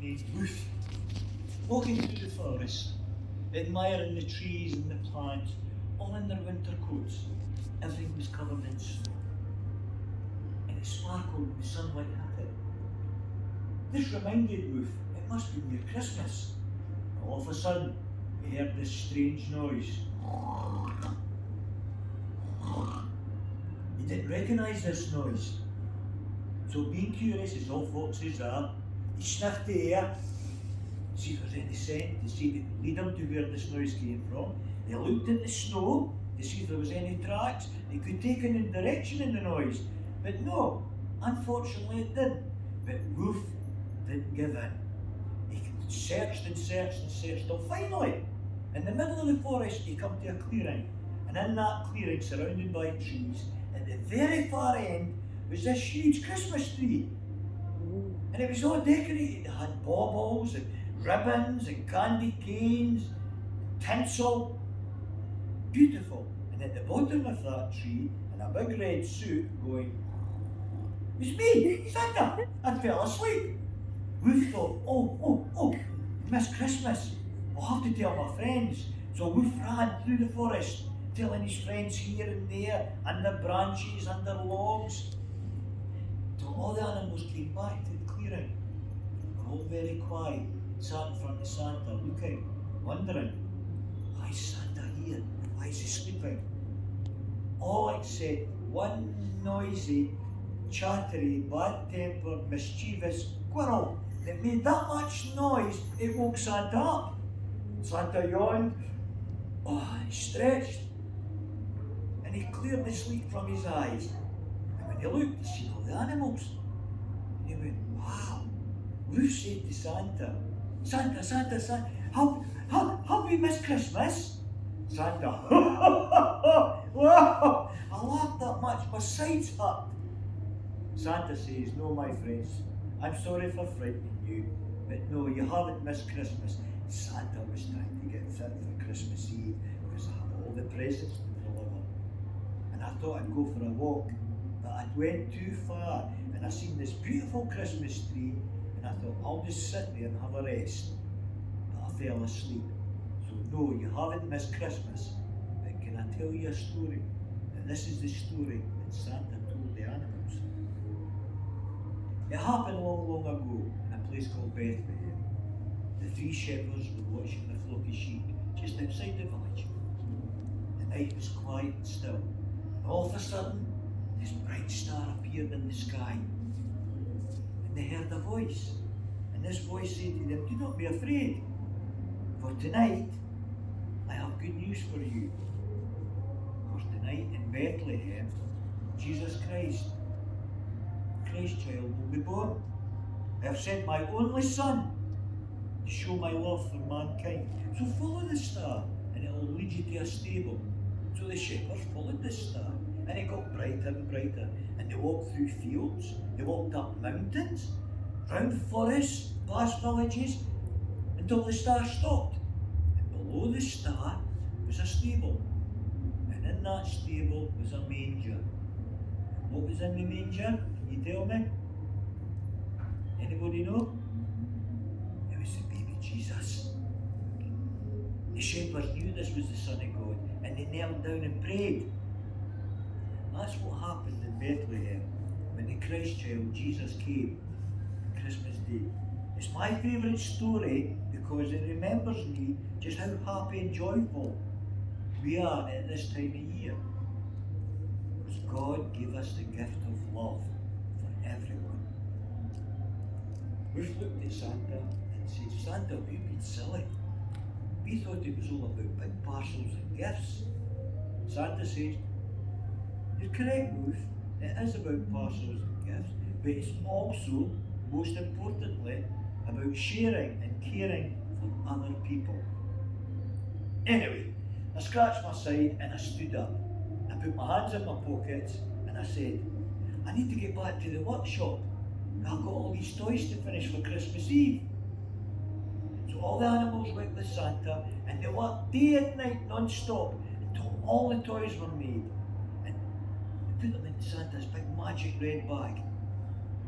named Ruth, walking through the forest, admiring the trees and the plants, all in their winter coats. Everything was covered in snow, and it sparkled with the sunlight at it. This reminded Ruth it must be near Christmas. All of a sudden, he heard this strange noise. He didn't recognise this noise. So being curious as all foxes are, he sniffed the air, to see if there was any scent, to see if it could lead him to where this noise came from. He looked in the snow to see if there was any tracks he could take in the direction of the noise. But no, unfortunately it didn't. But Ruth didn't give in. He searched and searched and searched till finally, in the middle of the forest, he came to a clearing. And in that clearing, surrounded by trees, at the very far end, was this huge Christmas tree. And it was all decorated. It had baubles and ribbons and candy canes, and tinsel. Beautiful. And at the bottom of that tree, in a big red suit, going, "It was me, Santa." I fell asleep. Ruth thought, oh, missed Christmas. I'll have to tell my friends. So Ruth ran through the forest, telling his friends here and there, under branches, under logs, till all the animals came back to the clearing. They were all very quiet, sat in front of Santa, looking, wondering, why is Santa here? Why is he sleeping? All except one noisy, chattery, bad-tempered, mischievous squirrel that made that much noise it woke Santa up. Santa yawned, he stretched, and he cleared the sleep from his eyes. And when he looked, he seen all the animals. And he went, wow. Ruth said to Santa, Santa, have we missed Christmas? Santa, wow, I laughed that much, my sides hurt. Santa says, no, my friends, I'm sorry for frightening you, but no, you haven't missed Christmas. Santa was trying to get fit for Christmas Eve because I had all the presents to deliver. And I thought I'd go for a walk, but I went too far and I seen this beautiful Christmas tree and I thought I'll just sit there and have a rest. But I fell asleep. So no, you haven't missed Christmas. But can I tell you a story? And this is the story that Santa told the animals. It happened long ago in a place called Bethlehem. The three shepherds were watching the flock of sheep just outside the village. The night was quiet and still. And all of a sudden, this bright star appeared in the sky. And they heard a voice. And this voice said to them, do not be afraid. For tonight, I have good news for you. Because tonight in Bethlehem, Jesus Christ child will be born. I have sent my only son to show my love for mankind. So follow the star and it will lead you to a stable. So the shepherds followed the star and it got brighter and brighter. And they walked through fields, they walked up mountains, round forests, past villages, until the star stopped. And below the star was a stable. And in that stable was a manger. And what was in the manger? Can you tell me? Anybody know? It was the baby Jesus. The shepherds knew this was the Son of God and they knelt down and prayed. That's what happened in Bethlehem when the Christ child Jesus came on Christmas Day. It's my favourite story because it remembers me just how happy and joyful we are at this time of year. Because God gave us the gift of love for everyone. Ruth looked at Santa and said, Santa, we've been silly. We thought it was all about big parcels and gifts. Santa says, you're correct, Ruth. It is about parcels and gifts, but it's also, most importantly, about sharing and caring for other people. Anyway, I scratched my side and I stood up. I put my hands in my pockets and I said, I need to get back to the workshop. I've got all these toys to finish for Christmas Eve. So all the animals went with Santa and they worked day and night non-stop until all the toys were made. And they put them in Santa's big magic red bag.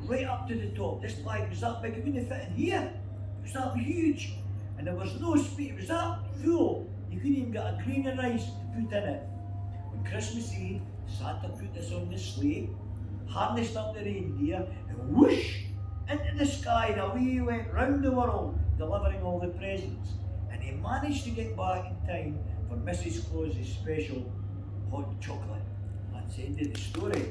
Right up to the top. This bag was that big, it wouldn't fit in here. was that huge, and there was no space. It was that full. You couldn't even get a grain of rice to put in it. On Christmas Eve, Santa put this on the sleigh, harnessed up the reindeer, and whoosh into the sky, and away he went round the world, delivering all the presents. And he managed to get back in time for Mrs. Claus's special hot chocolate. That's the end of the story.